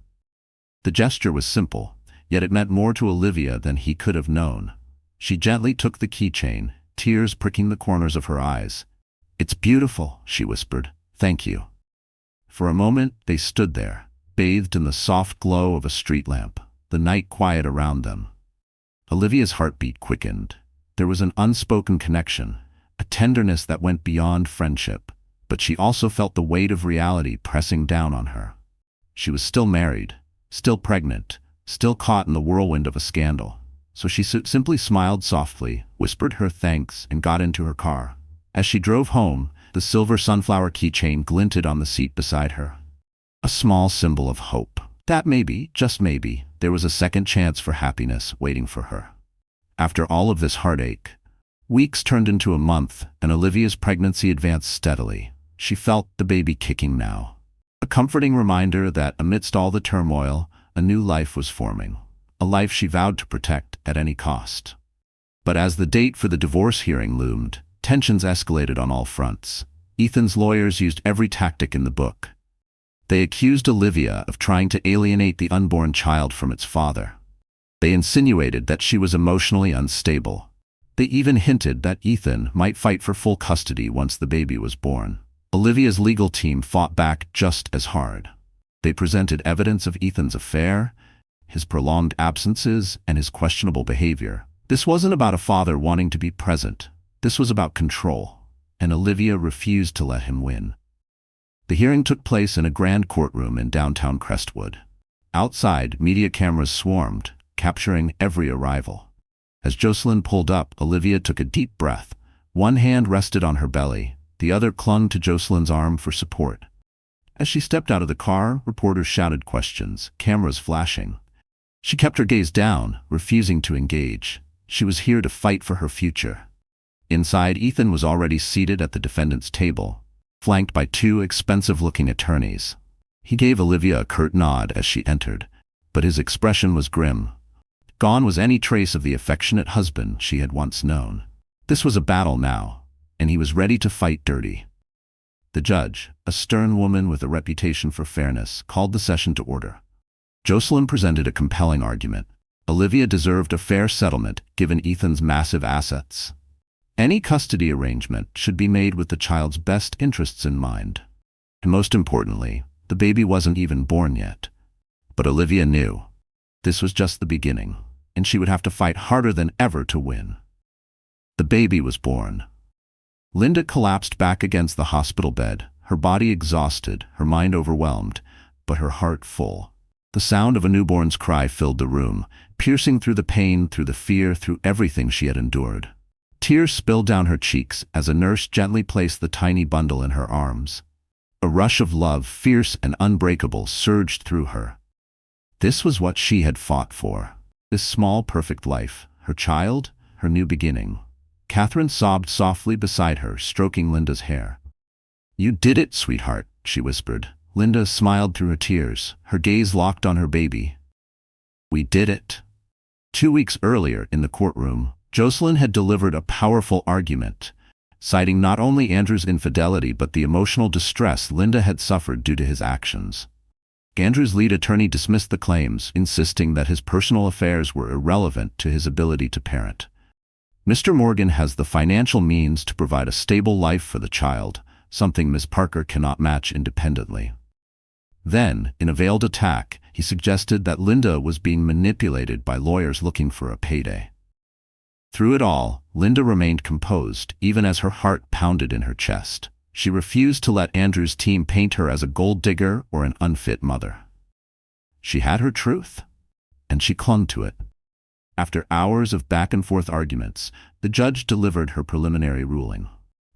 A: The gesture was simple, yet it meant more to Olivia than he could have known. She gently took the keychain, tears pricking the corners of her eyes. "It's beautiful," she whispered. "Thank you." For a moment they stood there, bathed in the soft glow of a street lamp, the night quiet around them. Olivia's heartbeat quickened. There was an unspoken connection, a tenderness that went beyond friendship, but she also felt the weight of reality pressing down on her. She was still married, still pregnant, still caught in the whirlwind of a scandal. So she simply smiled softly, whispered her thanks, and got into her car. As she drove home, the silver sunflower keychain glinted on the seat beside her. A small symbol of hope. That maybe, just maybe, there was a second chance for happiness waiting for her. After all of this heartache, weeks turned into a month, and Olivia's pregnancy advanced steadily. She felt the baby kicking now. A comforting reminder that amidst all the turmoil, a new life was forming. A life she vowed to protect at any cost. But as the date for the divorce hearing loomed, tensions escalated on all fronts. Ethan's lawyers used every tactic in the book. They accused Olivia of trying to alienate the unborn child from its father. They insinuated that she was emotionally unstable. They even hinted that Ethan might fight for full custody once the baby was born. Olivia's legal team fought back just as hard. They presented evidence of Ethan's affair, his prolonged absences, and his questionable behavior. This wasn't about a father wanting to be present. This was about control, and Olivia refused to let him win. The hearing took place in a grand courtroom in downtown Crestwood. Outside, media cameras swarmed, capturing every arrival. As Jocelyn pulled up, Olivia took a deep breath. One hand rested on her belly, the other clung to Jocelyn's arm for support. As she stepped out of the car, reporters shouted questions, cameras flashing. She kept her gaze down, refusing to engage. She was here to fight for her future. Inside, Ethan was already seated at the defendant's table, flanked by two expensive-looking attorneys. He gave Olivia a curt nod as she entered, but his expression was grim. Gone was any trace of the affectionate husband she had once known. This was a battle now, and he was ready to fight dirty. The judge, a stern woman with a reputation for fairness, called the session to order. Jocelyn presented a compelling argument. Olivia deserved a fair settlement given Ethan's massive assets. Any custody arrangement should be made with the child's best interests in mind. And most importantly, the baby wasn't even born yet. But Olivia knew. This was just the beginning, and she would have to fight harder than ever to win. The baby was born. Linda collapsed back against the hospital bed, her body exhausted, her mind overwhelmed, but her heart full. The sound of a newborn's cry filled the room, piercing through the pain, through the fear, through everything she had endured. Tears spilled down her cheeks as a nurse gently placed the tiny bundle in her arms. A rush of love, fierce and unbreakable, surged through her. This was what she had fought for. This small, perfect life, her child, her new beginning. Catherine sobbed softly beside her, stroking Linda's hair. "You did it, sweetheart," she whispered. Linda smiled through her tears, her gaze locked on her baby. "We did it." 2 weeks earlier, in the courtroom, Jocelyn had delivered a powerful argument, citing not only Andrew's infidelity but the emotional distress Linda had suffered due to his actions. Andrew's lead attorney dismissed the claims, insisting that his personal affairs were irrelevant to his ability to parent. Mr. Morgan has the financial means to provide a stable life for the child, something Miss Parker cannot match independently. Then, in a veiled attack, he suggested that Linda was being manipulated by lawyers looking for a payday. Through it all, Linda remained composed, even as her heart pounded in her chest. She refused to let Andrew's team paint her as a gold digger or an unfit mother. She had her truth, and she clung to it. After hours of back-and-forth arguments, the judge delivered her preliminary ruling.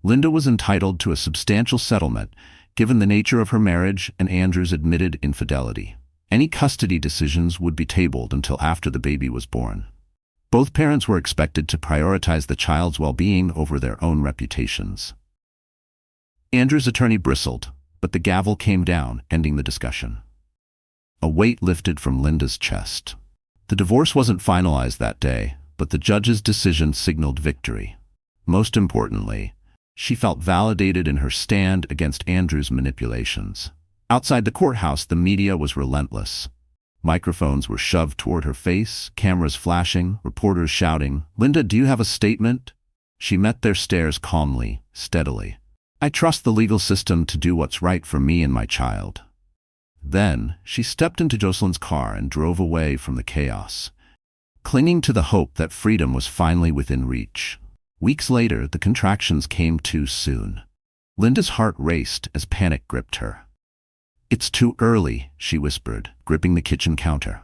A: Linda was entitled to a substantial settlement, given the nature of her marriage and Andrew's admitted infidelity. Any custody decisions would be tabled until after the baby was born. Both parents were expected to prioritize the child's well-being over their own reputations. Andrew's attorney bristled, but the gavel came down, ending the discussion. A weight lifted from Linda's chest. The divorce wasn't finalized that day, but the judge's decision signaled victory. Most importantly, she felt validated in her stand against Andrew's manipulations. Outside the courthouse, the media was relentless. Microphones were shoved toward her face, cameras flashing, reporters shouting, "Linda, do you have a statement?" She met their stares calmly, steadily. "I trust the legal system to do what's right for me and my child." Then, she stepped into Jocelyn's car and drove away from the chaos, clinging to the hope that freedom was finally within reach. Weeks later, the contractions came too soon. Linda's heart raced as panic gripped her. "It's too early," she whispered, gripping the kitchen counter.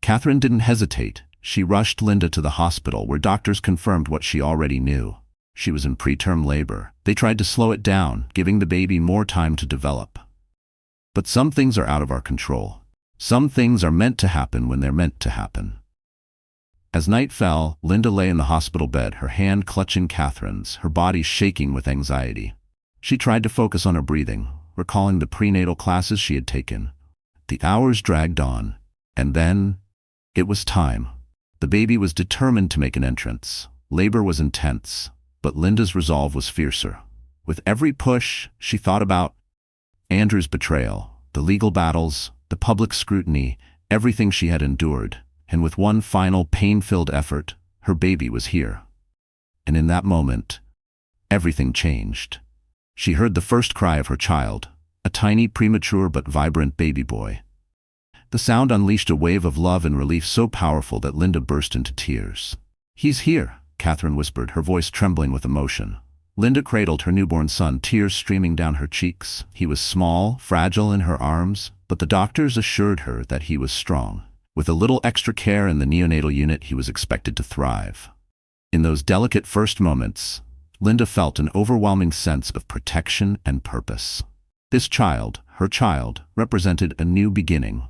A: Catherine didn't hesitate. She rushed Linda to the hospital where doctors confirmed what she already knew. She was in preterm labor. They tried to slow it down, giving the baby more time to develop. But some things are out of our control. Some things are meant to happen when they're meant to happen. As night fell, Linda lay in the hospital bed, her hand clutching Catherine's, her body shaking with anxiety. She tried to focus on her breathing, recalling the prenatal classes she had taken. The hours dragged on, and then it was time. The baby was determined to make an entrance. Labor was intense, but Linda's resolve was fiercer. With every push, she thought about Andrew's betrayal, the legal battles, the public scrutiny, everything she had endured, and with one final pain-filled effort, her baby was here. And in that moment, everything changed. She heard the first cry of her child, a tiny, premature but vibrant baby boy. The sound unleashed a wave of love and relief so powerful that Linda burst into tears. "He's here," Catherine whispered, her voice trembling with emotion. Linda cradled her newborn son, tears streaming down her cheeks. He was small, fragile in her arms, but the doctors assured her that he was strong. With a little extra care in the neonatal unit, he was expected to thrive. In those delicate first moments, Linda felt an overwhelming sense of protection and purpose. This child, her child, represented a new beginning,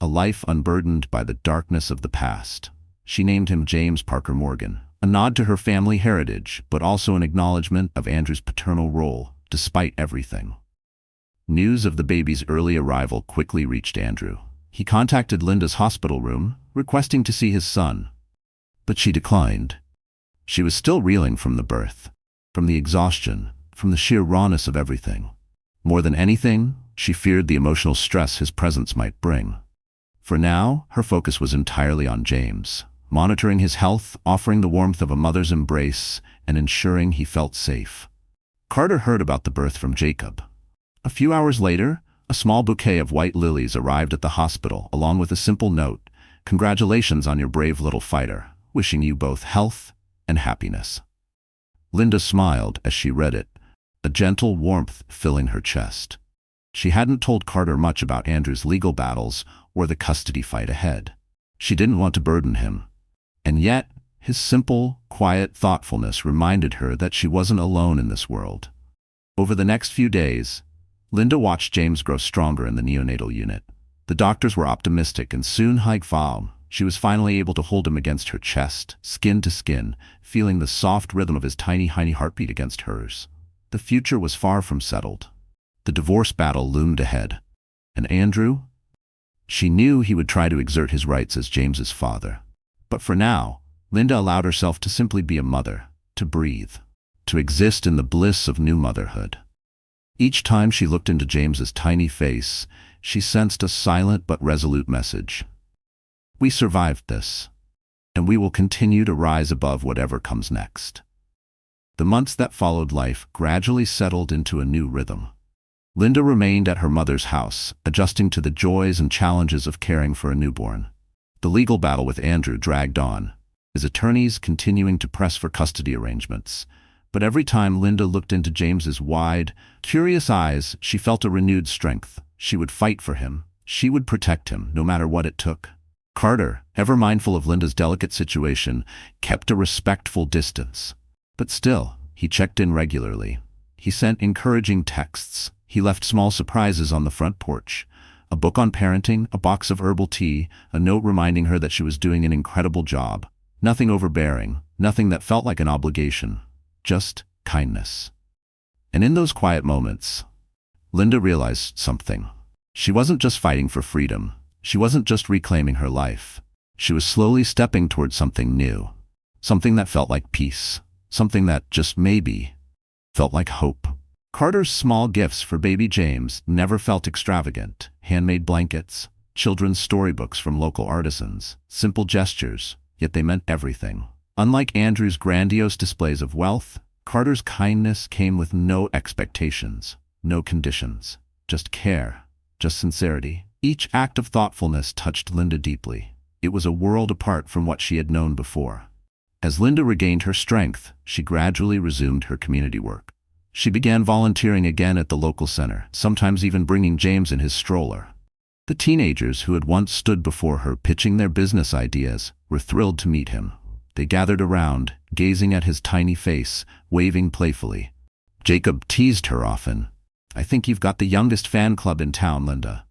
A: a life unburdened by the darkness of the past. She named him James Parker Morgan, a nod to her family heritage, but also an acknowledgement of Andrew's paternal role, despite everything. News of the baby's early arrival quickly reached Andrew. He contacted Linda's hospital room, requesting to see his son. But she declined. She was still reeling from the birth, from the exhaustion, from the sheer rawness of everything. More than anything, she feared the emotional stress his presence might bring. For now, her focus was entirely on James, monitoring his health, offering the warmth of a mother's embrace, and ensuring he felt safe. Carter heard about the birth from Jacob. A few hours later, a small bouquet of white lilies arrived at the hospital, along with a simple note, "Congratulations on your brave little fighter, wishing you both health and happiness." Linda smiled as she read it, a gentle warmth filling her chest. She hadn't told Carter much about Andrew's legal battles or the custody fight ahead. She didn't want to burden him. And yet, his simple, quiet thoughtfulness reminded her that she wasn't alone in this world. Over the next few days, Linda watched James grow stronger in the neonatal unit. The doctors were optimistic, and soon she was finally able to hold him against her chest, skin to skin, feeling the soft rhythm of his tiny heartbeat against hers. The future was far from settled. The divorce battle loomed ahead. And Andrew? She knew he would try to exert his rights as James's father. But for now, Linda allowed herself to simply be a mother, to breathe, to exist in the bliss of new motherhood. Each time she looked into James's tiny face, she sensed a silent but resolute message. We survived this, and we will continue to rise above whatever comes next. The months that followed, life gradually settled into a new rhythm. Linda remained at her mother's house, adjusting to the joys and challenges of caring for a newborn. The legal battle with Andrew dragged on, his attorneys continuing to press for custody arrangements. But every time Linda looked into James's wide, curious eyes, she felt a renewed strength. She would fight for him. She would protect him, no matter what it took. Carter, ever mindful of Linda's delicate situation, kept a respectful distance. But still, he checked in regularly. He sent encouraging texts. He left small surprises on the front porch. A book on parenting, a box of herbal tea, a note reminding her that she was doing an incredible job. Nothing overbearing, nothing that felt like an obligation. Just kindness. And in those quiet moments, Linda realized something. She wasn't just fighting for freedom. She wasn't just reclaiming her life. She was slowly stepping towards something new. Something that felt like peace. Something that, just maybe, felt like hope. Carter's small gifts for baby James never felt extravagant. Handmade blankets, children's storybooks from local artisans, simple gestures, yet they meant everything. Unlike Andrew's grandiose displays of wealth, Carter's kindness came with no expectations, no conditions, just care, just sincerity. Each act of thoughtfulness touched Linda deeply. It was a world apart from what she had known before. As Linda regained her strength, she gradually resumed her community work. She began volunteering again at the local center, sometimes even bringing James in his stroller. The teenagers who had once stood before her pitching their business ideas were thrilled to meet him. They gathered around, gazing at his tiny face, waving playfully. Jacob teased her often. "I think you've got the youngest fan club in town, Linda."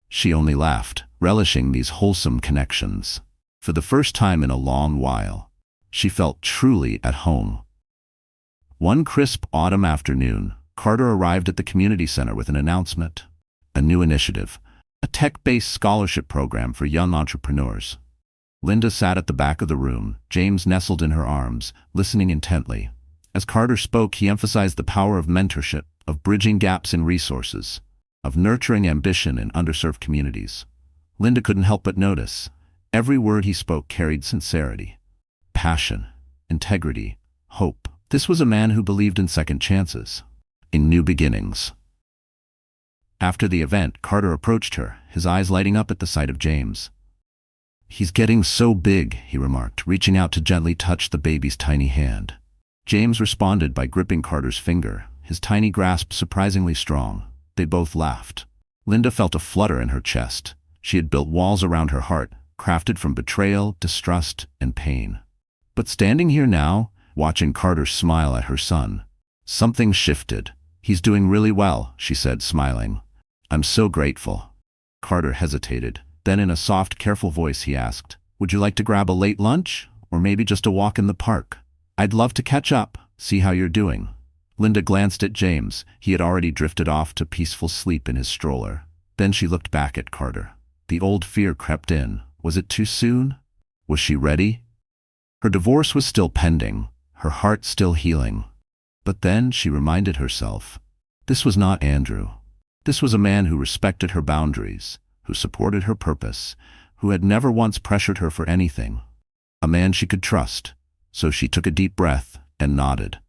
A: She only laughed, relishing these wholesome connections. For the first time in a long while, she felt truly at home. One crisp autumn afternoon, Carter arrived at the community center with an announcement. A new initiative, a tech-based scholarship program for young entrepreneurs. Linda sat at the back of the room, James nestled in her arms, listening intently. As Carter spoke, he emphasized the power of mentorship, of bridging gaps in resources, of nurturing ambition in underserved communities. Linda couldn't help but notice. Every word he spoke carried sincerity, passion, integrity, hope. This was a man who believed in second chances, in new beginnings. After the event, Carter approached her, his eyes lighting up at the sight of James. "He's getting so big," he remarked, reaching out to gently touch the baby's tiny hand. James responded by gripping Carter's finger, his tiny grasp surprisingly strong. They both laughed. Linda felt a flutter in her chest. She had built walls around her heart, crafted from betrayal, distrust, and pain. But standing here now, watching Carter smile at her son, something shifted. "He's doing really well," she said, smiling. "I'm so grateful." Carter hesitated. Then in a soft, careful voice he asked, "Would you like to grab a late lunch? Or maybe just a walk in the park? I'd love to catch up, see how you're doing." Linda glanced at James. He had already drifted off to peaceful sleep in his stroller. Then she looked back at Carter. The old fear crept in. Was it too soon? Was she ready? Her divorce was still pending, her heart still healing. But then she reminded herself, this was not Andrew. This was a man who respected her boundaries, who supported her purpose, who had never once pressured her for anything. A man she could trust. So she took a deep breath and nodded.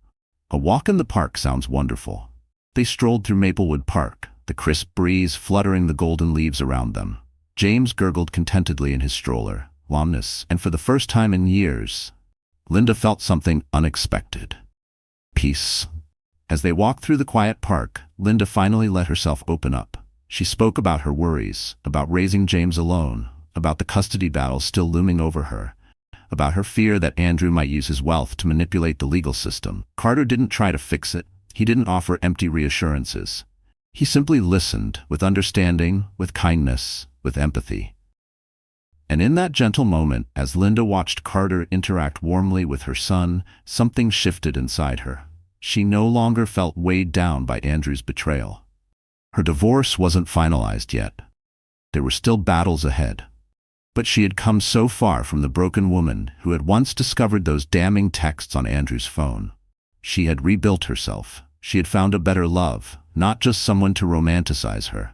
A: A walk in the park sounds wonderful. They strolled through Maplewood Park, the crisp breeze fluttering the golden leaves around them. James gurgled contentedly in his stroller, calmness, and for the first time in years, Linda felt something unexpected. Peace. As they walked through the quiet park, Linda finally let herself open up. She spoke about her worries, about raising James alone, about the custody battle still looming over her, about her fear that Andrew might use his wealth to manipulate the legal system. Carter didn't try to fix it. He didn't offer empty reassurances. He simply listened, with understanding, with kindness, with empathy. And in that gentle moment, as Linda watched Carter interact warmly with her son, something shifted inside her. She no longer felt weighed down by Andrew's betrayal. Her divorce wasn't finalized yet. There were still battles ahead. But she had come so far from the broken woman who had once discovered those damning texts on Andrew's phone. She had rebuilt herself. She had found a better love, not just someone to romanticize her,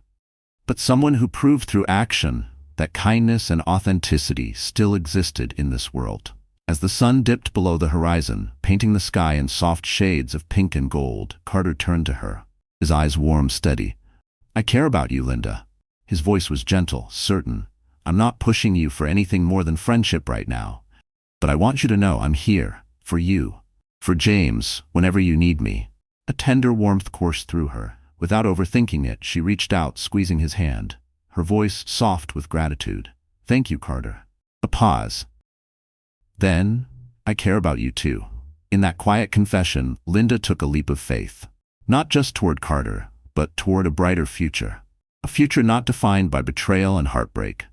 A: but someone who proved through action that kindness and authenticity still existed in this world. As the sun dipped below the horizon, painting the sky in soft shades of pink and gold, Carter turned to her, his eyes warm, steady. "I care about you, Linda." His voice was gentle, certain. "I'm not pushing you for anything more than friendship right now. But I want you to know I'm here, for you, for James, whenever you need me." A tender warmth coursed through her. Without overthinking it, she reached out, squeezing his hand, her voice soft with gratitude. "Thank you, Carter." A pause. Then, "I care about you too." In that quiet confession, Linda took a leap of faith. Not just toward Carter, but toward a brighter future. A future not defined by betrayal and heartbreak,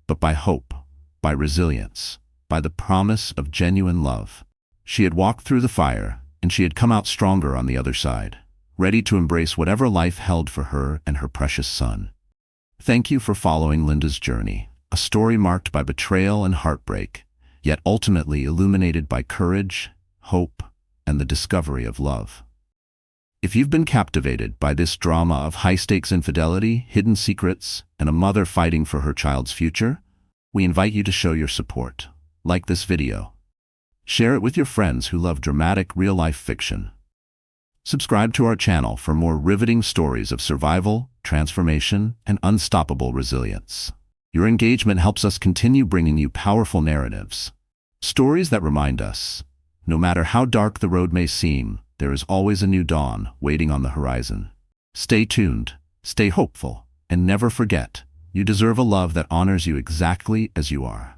A: but by hope, by resilience, by the promise of genuine love. She had walked through the fire, and she had come out stronger on the other side, ready to embrace whatever life held for her and her precious son. Thank you for following Linda's journey, a story marked by betrayal and heartbreak, yet ultimately illuminated by courage, hope, and the discovery of love. If you've been captivated by this drama of high-stakes infidelity, hidden secrets, and a mother fighting for her child's future, we invite you to show your support. Like this video. Share it with your friends who love dramatic real-life fiction. Subscribe to our channel for more riveting stories of survival, transformation, and unstoppable resilience. Your engagement helps us continue bringing you powerful narratives. Stories that remind us, no matter how dark the road may seem, there is always a new dawn waiting on the horizon. Stay tuned, stay hopeful, and never forget, you deserve a love that honors you exactly as you are.